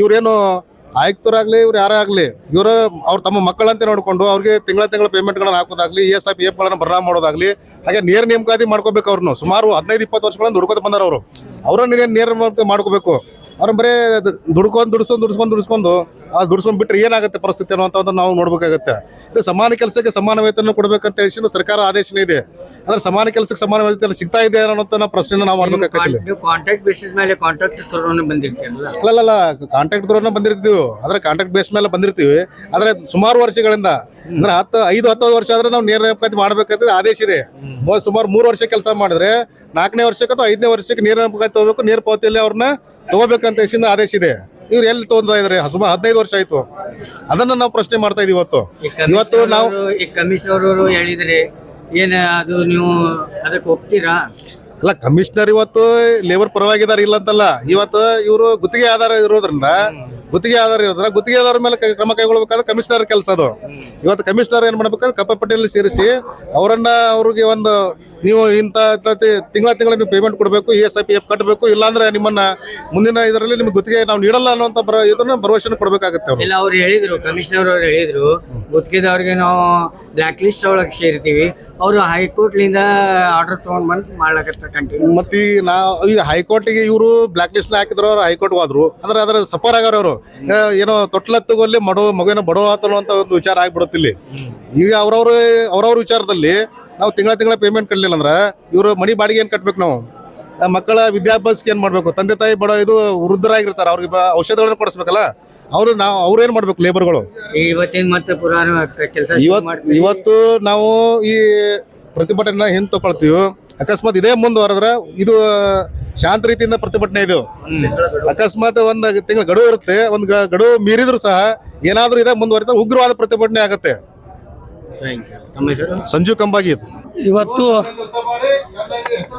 ಇವರೇನು ಆಯುಕ್ತರಾಗಲಿ, ಇವ್ರು ಯಾರೇ ಆಗಲಿ, ಇವರು ಅವ್ರು ತಮ್ಮ ಮಕ್ಕಳಂತೆ ನೋಡಿಕೊಂಡು ಅವ್ರಿಗೆ ತಿಂಗಳ ಪೇಮೆಂಟ್ಗಳನ್ನು ಹಾಕೋದಾಗಲಿ, ESIPFಗಳನ್ನು ಬದಲಾವಣೆ ಮಾಡೋದಾಗಲಿ, ಹಾಗೆ ನೇರ ನೇಮಕಾತಿ ಮಾಡ್ಕೋಬೇಕು. ಅವ್ರನ್ನು ಸುಮಾರು 15-20 ವರ್ಷಗಳಿಂದ ದುಡ್ಕೋತ ಬಂದಾರ. ಅವರು ಅವರನ್ನು ನೇರ ಮಾಡ್ಕೋಬೇಕು. ಅವ್ರನ್ನ ಬರೀ ದುಡ್ಸ್ಕೊಂಡು ಅದು ದುಡ್ಸ್ಕೊಂಡ್ ಬಿಟ್ರೆ ಏನಾಗುತ್ತೆ ಪರಿಸ್ಥಿತಿ ಅನ್ನೋಂಥದ್ದು ನಾವು ನೋಡ್ಬೇಕಾಗತ್ತೆ. ಇದು ಸಮಾನ ಕೆಲಸಕ್ಕೆ ಸಮಾನ ವೇತನ ಕೊಡ್ಬೇಕಂತ ಹೇಳಿ ಸರ್ಕಾರ ಆದೇಶನೇ ಇದೆ. ಅಂದ್ರೆ ಸಮಾನ ಕೆಲಸಕ್ಕೆ ಸಮಾನ ವೇತನ ಸಿಗ್ತಾ ಇದೆ ಅನ್ನೋ ಪ್ರಶ್ನೆ ನಾವು ಮಾಡ್ಬೇಕಾಗತ್ತಿಲ್ಲ. ಕಾಂಟ್ರಾಕ್ಟ್ ಬೇಸಿಸ್ ಮೇಲೆ ಕಾಂಟ್ರಾಕ್ಟ್ ಥ್ರೂ ಬಂದಿರ್ತೀರಲ್ಲ? ಅಲ್ಲಲ್ಲ, ಕಾಂಟ್ರಾಕ್ಟ್ ಥ್ರೂ ಬಂದಿರ್ತೀವಿ. ಆದ್ರೆ ಕಾಂಟ್ರಾಕ್ಟ್ ಬೇಸ್ ಮೇಲೆ ಬಂದಿರ್ತೀವಿ. ಆದ್ರೆ ಸುಮಾರು ವರ್ಷಗಳಿಂದ ಅಂದ್ರೆ 10 ವರ್ಷ ಆದ್ರೆ ನಾವು ನೇರ ನೇಮಕಾತಿ ಮಾಡ್ಬೇಕಂತ ಆದೇಶ ಇದೆ. ಸುಮಾರು 3 ವರ್ಷ ಕೆಲಸ ಮಾಡಿದ್ರೆ 4ನೇ ವರ್ಷಕ್ಕೆ ಅಥವಾ 5ನೇ ವರ್ಷಕ್ಕೆ ನೇರ ನೇಮಕಾತಿ ತಗೋಬೇಕು, ನೇರ ಪಾವತಿಯಲ್ಲಿ ಅವ್ರನ್ನ ತಗೋಬೇಕಂತ ಆದೇಶ ಇದೆ. ಇವ್ರು ಎಲ್ಲಿ ತಗೊಂಡ್ತಾ ಇದಾರೆ? ಸುಮಾರು 15 ವರ್ಷ ಆಯ್ತು. ಅದನ್ನ ನಾವು ಪ್ರಶ್ನೆ ಮಾಡ್ತಾ ಇದೀವಿ ಇವತ್ತು ನಾವು. ಈ ಕಮಿಷನರ್ ಅವರು ಹೇಳಿದ್ರೆ ಏನ ಅದು ನೀವು ಅದಕ್ಕೆ ಒಪ್ತೀರಾ? ಅಲ್ಲ, ಕಮಿಷನರ್ ಇವತ್ತು ಲೇಬರ್ ಪರವಾಗಿದ್ದಾರೆ ಇಲ್ಲ ಅಂತಲ್ಲ. ಇವತ್ತು ಇವರು ಗುತ್ತಿಗೆ ಆಧಾರ ಇರೋದ್ರಿಂದ ಗುತ್ತಿಗೆದಾರ ಮೇಲೆ ಕ್ರಮ ಕೈಗೊಳ್ಳಬೇಕಾದ್ರೆ ಕಮಿಷನರ್ ಕೆಲಸ ಅದು. ಇವತ್ತು ಕಮಿಷನರ್ ಏನ್ ಮಾಡ್ಬೇಕಂದ್ರೆ ಕಪ್ಪ ಪಟ್ಟಿಯಲ್ಲಿ ಸೇರಿಸಿ ಅವ್ರಿಗೆ ಒಂದು ನೀವು ಇಂಥ ತಿಂಗಳ ನೀವು ಪೇಮೆಂಟ್ ಕೊಡಬೇಕು, ESIPF ಕಟ್ಟಬೇಕು, ಇಲ್ಲಾಂದ್ರೆ ನಿಮ್ಮನ್ನ ಮುಂದಿನ ಇದರಲ್ಲಿ ನಿಮ್ಗೆ ಗುತ್ತಿಗೆ ನಾವು ನೀಡಲ್ಲ ಅನ್ನೋಂಥ ಇದನ್ನ ಭರವಸೆ ಕೊಡ್ಬೇಕಾಗುತ್ತೆ. ಇಲ್ಲ, ಅವ್ರು ಹೇಳಿದ್ರು, ಕಮಿಷನರ್ ಅವ್ರು ಹೇಳಿದ್ರು ಗುತ್ತಿಗೆದವ್ರಿಗೆ ನಾವು ಬ್ಲಾಕ್ ಲಿಸ್ಟ್ ಒಳಗೆ ಸೇರ್ತೀವಿ. ಅವರು ಹೈಕೋರ್ಟ್ಲಿಂದ ಆರ್ಡರ್ ತಗೊಂಡ್ ಬಂದು ಮಾಡ್ಲಕತ್ತ ಕಂಟಿನ್ಯೂ. ಮತ್ತೆ ಈಗ ಹೈಕೋರ್ಟ್ಗೆ ಇವರು ಬ್ಲಾಕ್ ಲಿಸ್ಟ್ ಹಾಕಿದ್ರು, ಅವ್ರು ಹೈಕೋರ್ಟ್ ಹೋದ್ರು ಅಂದ್ರೆ ಅದ್ರ ಸಫರ್ ಆಗಾರ ಅವರು ಏನೋ ತೊಟ್ಲತ್ತುಗಲ್ಲಿ ಮಗುವಿನ ಬಡವ ಅನ್ನುವಂತ ಒಂದು ವಿಚಾರ ಆಗ್ಬಿಡುತ್ತಿಲ್ಲಿ. ಈಗ ಅವ್ರವ್ರ ವಿಚಾರದಲ್ಲಿ ನಾವು ತಿಂಗಳ ಪೇಮೆಂಟ್ ಕಟ್ಟಲಿಲ್ಲ ಅಂದ್ರೆ ಇವರು ಮನಿ ಬಾಡಿಗೆ ಏನ್ ಕಟ್ಬೇಕು? ನಾವು ಮಕ್ಕಳ ವಿದ್ಯಾಭ್ಯಾಸಕ್ಕೆ ಏನ್ ಮಾಡ್ಬೇಕು? ತಂದೆ ತಾಯಿ ಇದು ವೃದ್ಧರಾಗಿರ್ತಾರೆ, ಅವ್ರಿಗೆ ಔಷಧಗಳನ್ನ ಕೊಡಿಸ್ಬೇಕಲ್ಲ. ಅವ್ರೇನ್ ಮಾಡ್ಬೇಕು ಲೇಬರ್ಗಳು? ಇವತ್ತಿನ ಮತ್ತೆ ಪುರಾಣ ಕೆಲಸ ಇವತ್ತು ನಾವು ಈ ಪ್ರತಿಭಟನೆ ಹಿಂದ್ ತಗೊಳ್ತೀವಿ. ಅಕಸ್ಮಾತ್ ಇದೇ ಮುಂದುವರೆದ್ರೆ ಇದು ಶಾಂತ ರೀತಿಯಿಂದ ಪ್ರತಿಭಟನೆ ಇದು. ಅಕಸ್ಮಾತ್ ಒಂದ್ ತಿಂಗಳ ಗಡುವು ಇರುತ್ತೆ, ಒಂದ್ ಗಡುವು ಮೀರಿದ್ರು ಸಹ ಏನಾದ್ರೂ ಇದೆ ಮುಂದುವರಿತ ಉಗ್ರವಾದ ಪ್ರತಿಭಟನೆ ಆಗತ್ತೆ. ಸಂಜು ಕಂಬಾಗಿ. ಇವತ್ತು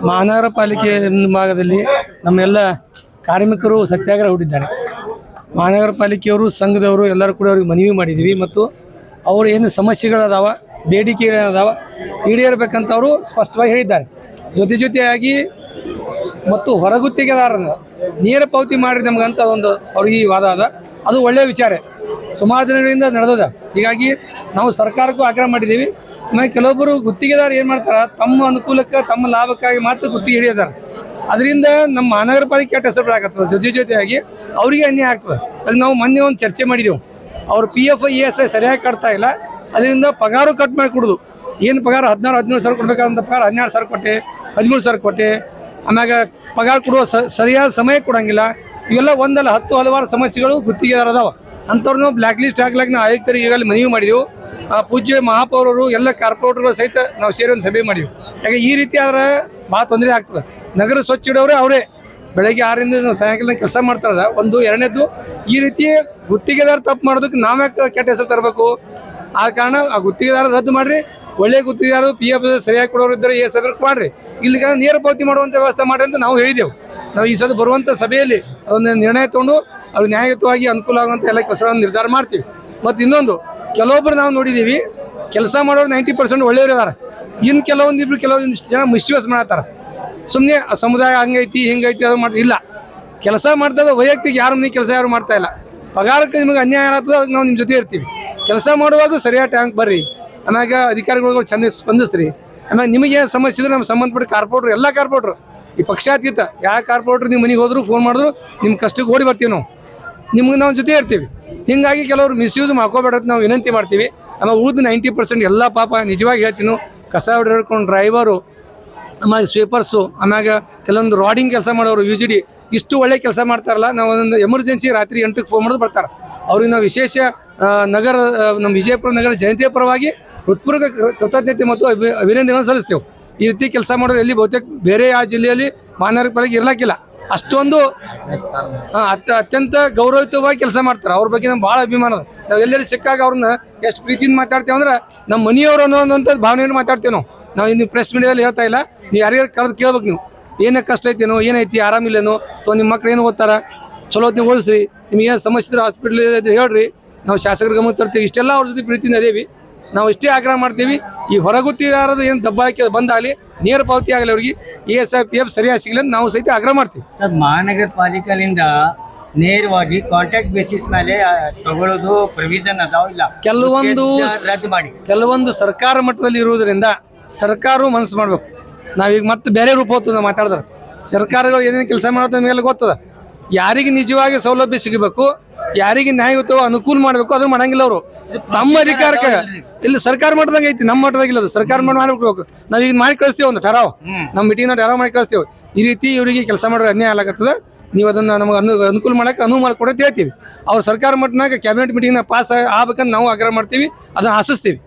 ಮಹಾನಗರ ಪಾಲಿಕೆ ಭಾಗದಲ್ಲಿ ನಮ್ಮೆಲ್ಲ ಕಾರ್ಮಿಕರು ಸತ್ಯಾಗ್ರಹ ಹೂಡಿದ್ದಾರೆ. ಮಹಾನಗರ ಪಾಲಿಕೆಯವರು, ಸಂಘದವರು ಎಲ್ಲರೂ ಕೂಡ ಅವ್ರಿಗೆ ಮನವಿ ಮಾಡಿದ್ದೀವಿ. ಮತ್ತು ಅವರು ಏನು ಸಮಸ್ಯೆಗಳದಾವ, ಬೇಡಿಕೆಗಳದಾವ ಈಡೇರಬೇಕಂತ ಅವರು ಸ್ಪಷ್ಟವಾಗಿ ಹೇಳಿದ್ದಾರೆ. ಜೊತೆಯಾಗಿ ಮತ್ತು ಹೊರಗುತ್ತಿಗೆದಾರರನ್ನು ನೇರ ಪಾವತಿ ಮಾಡಿ ನಮಗಂತ ಒಂದು ಅವ್ರಿಗೆ ಈ ವಾದ ಅದ. ಅದು ಒಳ್ಳೆಯ ವಿಚಾರ, ಸುಮಾರು ದಿನಗಳಿಂದ ನಡೆದದ. ಹೀಗಾಗಿ ನಾವು ಸರ್ಕಾರಕ್ಕೂ ಆಗ್ರಹ ಮಾಡಿದ್ದೀವಿ. ಆಮೇಲೆ ಕೆಲವೊಬ್ಬರು ಗುತ್ತಿಗೆದಾರ ಏನು ಮಾಡ್ತಾರೆ, ತಮ್ಮ ಅನುಕೂಲಕ್ಕೆ ತಮ್ಮ ಲಾಭಕ್ಕಾಗಿ ಮಾತ್ರ ಗುತ್ತಿಗೆ ಹಿಡಿಯೋದಾರೆ. ಅದರಿಂದ ನಮ್ಮ ಮಹಾನಗರ ಪಾಲಿಕೆ ಕೆಟ್ಟ ಹೆಸರು ಬೀಳಾಕತ್ತದ. ಜೊತೆಯಾಗಿ ಅವರಿಗೆ ಅನ್ಯಾಯ ಆಗ್ತದೆ. ಅದು ನಾವು ಮೊನ್ನೆ ಒಂದು ಚರ್ಚೆ ಮಾಡಿದೆವು. ಅವ್ರು PF ESI ಸರಿಯಾಗಿ ಕಟ್ತಾ ಇಲ್ಲ, ಅದರಿಂದ ಪಗಾರು ಕಟ್ ಮಾಡಿ ಕೊಡೋದು. ಏನು ಪಗಾರ 16-17 ಸಾವಿರ ಕೊಡಬೇಕಾದಂಥ ಪಗಾರ 12 ಸಾವಿರ ಕೊಟ್ಟೆ, 13 ಸಾವಿರ ಕೊಟ್ಟೆ. ಆಮ್ಯಾಗ ಪಗಾರ ಕೊಡುವ ಸರಿಯಾದ ಸಮಯ ಕೊಡೋಂಗಿಲ್ಲ. ಇವೆಲ್ಲ ಒಂದಲ್ಲ 10 ಹಲವಾರು ಸಮಸ್ಯೆಗಳು ಗುತ್ತಿಗೆದಾರ ಅದಾವ. ಅಂಥವ್ರನ್ನ ಬ್ಲ್ಯಾಕ್ ಲಿಸ್ಟ್ ಹಾಕ್ಲಾಕ ನಾವು ಆಯುಕ್ತರಿಗೆ ಈಗಾಗಲೇ ಮನವಿ ಮಾಡಿದೆವು. ಪೂಜ್ಯ ಮಹಾಪೌರರು ಎಲ್ಲ ಕಾರ್ಪೊರೇಟರ್ಗಳು ಸಹಿತ ನಾವು ಸೇರಿ ಒಂದು ಸಭೆ ಮಾಡಿವಿ. ಯಾಕೆ ಈ ರೀತಿ ಆದ್ರೆ ಭಾಳ ತೊಂದರೆ ಆಗ್ತದೆ. ನಗರ ಸ್ವಚ್ಛ ಇಡೋರೇ ಅವರೇ ಬೆಳಗ್ಗೆ 6ರಿಂದ ಸಾಯಂಕಾಲ ಕೆಲಸ ಮಾಡ್ತಾರಲ್ಲ. ಒಂದು ಎರಡನೇದ್ದು, ಈ ರೀತಿ ಗುತ್ತಿಗೆದಾರ ತಪ್ಪು ಮಾಡೋದಕ್ಕೆ ನಾವ್ಯಾಕೆ ಕೆಟ್ಟ ಹೆಸರು ತರಬೇಕು? ಆ ಕಾರಣ ಆ ಗುತ್ತಿಗೆದಾರ ರದ್ದು ಮಾಡಿರಿ. ಒಳ್ಳೆ ಗುತ್ತಿಗೆದಾರ PF ಸರಿಯಾಗಿ ಕೊಡೋರು ಇದ್ದರೆ ESI ಮಾಡಿರಿ. ಇಲ್ಲಿಗೆ ನೇರ ಪಾವತಿ ಮಾಡುವಂಥ ವ್ಯವಸ್ಥೆ ಮಾಡಿರಿ ಅಂತ ನಾವು ಹೇಳಿದೆವು. ನಾವು ಈ ಸಲ ಬರುವಂಥ ಸಭೆಯಲ್ಲಿ ಅದೊಂದು ನಿರ್ಣಯ ತೊಗೊಂಡು ಅವ್ರು ನ್ಯಾಯಯುತವಾಗಿ ಅನುಕೂಲ ಆಗುವಂಥ ಎಲ್ಲ ಕೆಲಸಗಳನ್ನು ನಿರ್ಧಾರ ಮಾಡ್ತೀವಿ. ಮತ್ತು ಇನ್ನೊಂದು, ಕೆಲವೊಬ್ಬರು ನಾವು ನೋಡಿದ್ದೀವಿ, ಕೆಲಸ ಮಾಡೋರು 90% ಒಳ್ಳೆಯವರು ಇದ್ದಾರೆ. ಇನ್ನು ಕೆಲವೊಂದಿಷ್ಟು ಜನ ಮಿಸ್ಯೂಸ್ ಮಾಡತ್ತಾರೆ. ಸುಮ್ಮನೆ ಸಮುದಾಯ ಹಂಗೈತಿ ಹಿಂಗೈತಿ ಅದು ಮಾಡಿ ಇಲ್ಲ. ಕೆಲಸ ಮಾಡ್ದಾಗ ವೈಯಕ್ತಿಕ ಕೆಲಸ ಯಾರು ಮಾಡ್ತಾ ಇಲ್ಲ. ಪಗಾರಕ್ಕೆ ನಿಮಗೆ ಅನ್ಯಾಯ ಆಗ್ತದೆ, ಅದಕ್ಕೆ ನಾವು ನಿಮ್ಮ ಜೊತೆ ಇರ್ತೀವಿ. ಕೆಲಸ ಮಾಡುವಾಗ ಸರಿಯಾದ ಟೈಮ್ಗೆ ಬರ್ರಿ. ಆಮ್ಯಾಗ ಅಧಿಕಾರಿಗಳು ಚಂದ ಸ್ಪಂದಿಸ್ರಿ. ಆಮೇಲೆ ನಿಮಗೆ ಸಮಸ್ಯೆ ಇದ್ರೆ ನಮ್ಮ ಸಂಬಂಧಪಟ್ಟ ಕಾರ್ಪೊರೇಟ್ರು, ಎಲ್ಲ ಕಾರ್ಪೊರೇಟ್ರು ಈ ಪಕ್ಷಾತೀತ ಯಾವ ಕಾರ್ಪೊರೇಟ್ರು ನಿಮ್ಮ ಮನೆಗೆ ಹೋದ್ರು ಫೋನ್ ಮಾಡಿದ್ರು ನಿಮ್ಮ ಕಷ್ಟಕ್ಕೆ ಓಡಿ ಬರ್ತೀವಿ. ನಿಮ್ಗೆ ನಾವು ಜೊತೆ ಇರ್ತೀವಿ. ಹೀಗಾಗಿ ಕೆಲವರು ಮಿಸ್ಯೂಸ್ ಮಾಡ್ಕೋಬೇಡ ನಾವು ವಿನಂತಿ ಮಾಡ್ತೀವಿ. ಆಮೇಲೆ ಉಳಿದು 90% ಎಲ್ಲ ಪಾಪ ನಿಜವಾಗಿ ಹೇಳ್ತೀನಿ, ಕಸ ಹೊಡ್ಕೊಂಡು ಡ್ರೈವರು, ಆಮೇಲೆ ಸ್ವೀಪರ್ಸು, ಆಮ್ಯಾಗ ಕೆಲವೊಂದು ರಾಡಿಂಗ್ ಕೆಲಸ ಮಾಡೋರು, UGD ಇಷ್ಟು ಒಳ್ಳೆ ಕೆಲಸ ಮಾಡ್ತಾರಲ್ಲ. ನಾವು ಒಂದು ಎಮರ್ಜೆನ್ಸಿ ರಾತ್ರಿ 8ಕ್ಕೆ ಫೋನ್ ಮಾಡೋದು ಬರ್ತಾರೆ. ಅವ್ರಿಗೆ ನಾವು ವಿಶೇಷ ನಮ್ಮ ವಿಜಯಪುರ ನಗರ ಜನತೆಯ ಪರವಾಗಿ ಹೃತ್ಪೂರ್ವಕ ಕೃತಜ್ಞತೆ ಮತ್ತು ಅಭಿನಂದನೆ ಸಲ್ಲಿಸ್ತೇವೆ. ಈ ರೀತಿ ಕೆಲಸ ಮಾಡೋರು ಎಲ್ಲಿ ಬಹುತೇಕ ಬೇರೆ ಯಾವ ಜಿಲ್ಲೆಯಲ್ಲಿ ಮಹಾನಗರ ಪಾಲಿಕೆ ಇರ್ಲಾಕಿಲ್ಲ. ಅಷ್ಟೊಂದು ಅತ್ಯಂತ ಗೌರವಯುತವಾಗಿ ಕೆಲಸ ಮಾಡ್ತಾರೆ. ಅವ್ರ ಬಗ್ಗೆ ನಮ್ಗೆ ಭಾಳ ಅಭಿಮಾನ ಅದ. ನಾವು ಎಲ್ಲರೂ ಸಿಕ್ಕಾಗ ಅವ್ರನ್ನ ಎಷ್ಟು ಪ್ರೀತಿಯಿಂದ ಮಾತಾಡ್ತೇವೆ ಅಂದ್ರೆ ನಮ್ಮ ಮನೆಯವರು ಅನ್ನೋಂಥ ಭಾವನೆಯನ್ನು ಮಾತಾಡ್ತೇವೆ ನಾವು ಇನ್ನು ಪ್ರೆಸ್ ಮೀಡಿಯಾದಲ್ಲಿ ಹೇಳ್ತಾ ಇಲ್ಲ. ನೀವು ಯಾರ್ಯಾರು ಕರೆದು ಕೇಳ್ಬೇಕು, ನೀವು ಏನೇ ಕಷ್ಟ ಐತೇನೋ, ಏನೈತಿ, ಆರಾಮಿಲ್ಲೇನೋ, ಅಥವಾ ನಿಮ್ಮ ಮಕ್ಳು ಏನು ಓದ್ತಾರ, ಚಲೋ ನೀವು ಓದಿಸ್ರಿ, ನಿಮ್ಗೆ ಏನು ಸಮಸ್ಯೆ ಇದ್ರೆ ಹಾಸ್ಪಿಟ್ಲ್ ಹೇಳ್ರಿ, ನಾವು ಶಾಸಕರ ಗಮನ ತರ್ತೀವಿ. ಇಷ್ಟೆಲ್ಲ ಅವ್ರ ಜೊತೆ ಪ್ರೀತಿಯಿಂದ ಅದೇವಿ. ನಾವು ಇಷ್ಟೇ ಆಗ್ರಹ ಮಾಡ್ತೀವಿ, ಈ ಹೊರಗುತ್ತಿದಾರದ ಏನು ದಬ್ಬಾಳಿಕೆ ಬಂದಾಗಲಿ ನೇರ ಪಾವತಿ ಆಗಲಿ, ಅವ್ರಿಗೆ ESIPF ಸರಿಯಾಗಿ ಸಿಗಲಿ ಅಂತ ನಾವು ಸಹಿತ ಆಗ್ರಹ ಮಾಡ್ತೀವಿ. ಸರ್, ಮಹಾನಗರ ಪಾಲಿಕೆಯಿಂದ ನೇರವಾಗಿ ಕಾಂಟ್ರಾಕ್ಟ್ ಬೇಸಿಸ್ ಮೇಲೆ ತಗೊಳ್ಳೋದು ಪ್ರೊವಿಷನ್ ಅದಾವ ಇಲ್ಲ? ಕೆಲವೊಂದು ರದ್ದು ಮಾಡಿ, ಕೆಲವೊಂದು ಸರ್ಕಾರ ಮಟ್ಟದಲ್ಲಿ ಇರುವುದರಿಂದ ಸರ್ಕಾರವು ಮನಸ್ಸು ಮಾಡಬೇಕು. ನಾವೀಗ ಮತ್ತೆ ಬೇರೆ ರೂಪ ಹೋಗ್ತದೆ ನಾವು ಮಾತಾಡಿದ್ರೆ. ಸರ್ಕಾರಗಳು ಏನೇನು ಕೆಲಸ ಮಾಡೋದ್ರ ಮೇಲೆ ಗೊತ್ತದ. ಯಾರಿಗೆ ನಿಜವಾಗಿ ಸೌಲಭ್ಯ ಸಿಗಬೇಕು ಯಾರಿಗೆ ನ್ಯಾಯ ಗೊತ್ತೋ ಅನುಕೂಲ ಮಾಡಬೇಕು ಅದನ್ನ ಮಾಡಂಗಿಲ್ಲ ಅವರು ತಮ್ಮ ಅಧಿಕಾರಕ್ಕೆ. ಇಲ್ಲಿ ಸರ್ಕಾರ ಮಟ್ಟದಾಗ ಐತಿ, ನಮ್ಮ ಮಟ್ಟದಾಗಿಲ್ಲ ಅದು. ಸರ್ಕಾರ ಮಾಡ್ಬೇಕು. ನಾವ್ ಈಗ ಮಾಡಿ ಕಳಿಸ್ತೇವೆ ಒಂದು ಠರಾವ್, ನಮ್ಮ ಮೀಟಿಂಗ್ ಠರಾವ್ ಮಾಡಿ ಕಳಿಸ್ತೇವೆ. ಈ ರೀತಿ ಇವರಿಗೆ ಕೆಲಸ ಮಾಡೋದು ಅನ್ಯಾಯ ಆಗತ್ತದ, ನೀವು ಅದನ್ನ ನಮಗೆ ಅನುಕೂಲ ಮಾಡಕ್ಕೆ ಅನುವು ಮಾಡಿಕೊಡೋದು ಹೇಳ್ತೀವಿ. ಅವ್ರು ಸರ್ಕಾರ ಮಟ್ಟನಾಗ ಕ್ಯಾಬಿನೆಟ್ ಮೀಟಿಂಗ್ನಾಗ ಪಾಸ್ ಆಗ್ಬೇಕಂತ ನಾವು ಆಗ್ರಹ ಮಾಡ್ತೀವಿ, ಅದನ್ನ ಆಶಿಸ್ತೀವಿ.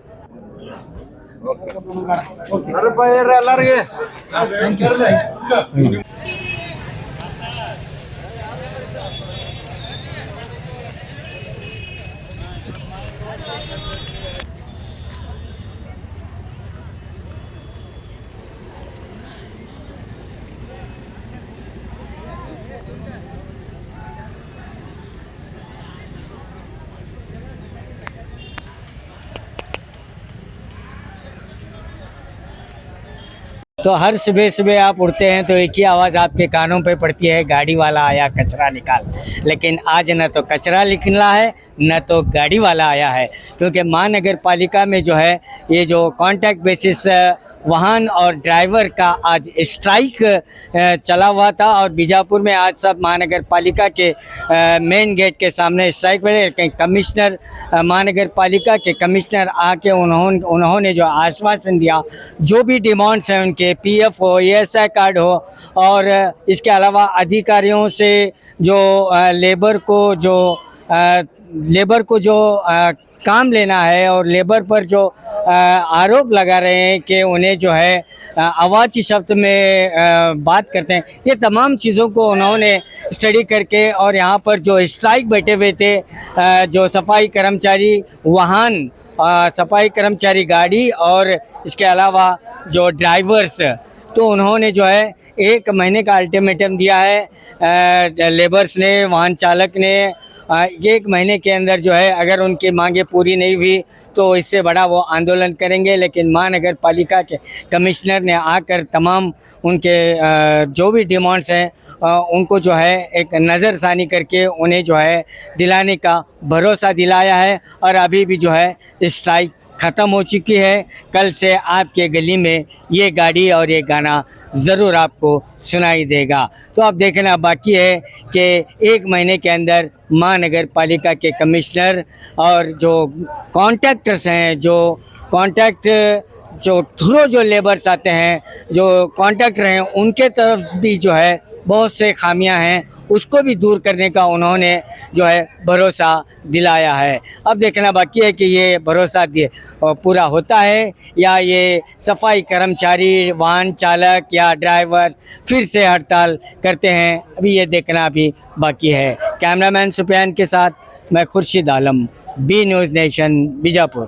तो हर सुबह सुबह आप उठते हैं तो एक ही आवाज़ आपके कानों पे पड़ती है, गाड़ी वाला आया कचरा निकाल। लेकिन आज न तो कचरा निकला है न तो गाड़ी वाला आया है, क्योंकि महानगर पालिका में जो है ये जो कॉन्ट्रैक्ट बेसिस वाहन और ड्राइवर का आज स्ट्राइक चला हुआ था। और बीजापुर में आज सब महानगर पालिका के मेन गेट के सामने स्ट्राइक में, लेकिन कमिश्नर महानगर पालिका के कमिश्नर आके उन्होंने जो आश्वासन दिया, जो भी डिमांड्स हैं उनके, पीएफ हो, ESI कार्ड हो, और इसके अलावा अधिकारियों से जो लेबर को जो काम लेना है और लेबर पर जो आरोप लगा रहे हैं कि उन्हें जो है अवाची शब्द में बात करते हैं, ये तमाम चीज़ों को उन्होंने स्टडी करके, और यहाँ पर जो स्ट्राइक बैठे हुए थे जो सफाई कर्मचारी वाहन, सफाई कर्मचारी गाड़ी और इसके अलावा जो ड्राइवर्स, तो उन्होंने जो है 1 महीने का अल्टीमेटम दिया है लेबर्स ने, वाहन चालक ने। 1 महीने के अंदर जो है अगर उनकी मांगे पूरी नहीं हुई तो इससे बड़ा वो आंदोलन करेंगे। लेकिन महानगर पालिका के कमिश्नर ने आकर तमाम उनके जो भी डिमांड्स हैं उनको जो है एक नज़रसानी करके उन्हें जो है दिलाने का भरोसा दिलाया है। और अभी भी जो है स्ट्राइक ख़त्म हो चुकी है। कल से आपके गली में ये गाड़ी और ये गाना ज़रूर आपको सुनाई देगा। तो अब देखना बाकी है कि 1 महीने के अंदर महानगर पालिका के कमिश्नर और जो कॉन्ट्रैक्टर्स हैं, जो कॉन्ट्रैक्ट जो थ्रू जो लेबर्स आते हैं, जो कॉन्ट्रैक्टर हैं, उनके तरफ भी जो है बहुत से खामियां हैं, उसको भी दूर करने का उन्होंने जो है भरोसा दिलाया है। अब देखना बाकी है कि ये भरोसा पूरा होता है या ये सफाई कर्मचारी, वाहन चालक या ड्राइवर फिर से हड़ताल करते हैं, अभी ये देखना भी बाकी है। कैमरामैन सुफियान के साथ मैं Khurshid Alam, B news nation, Bijapur.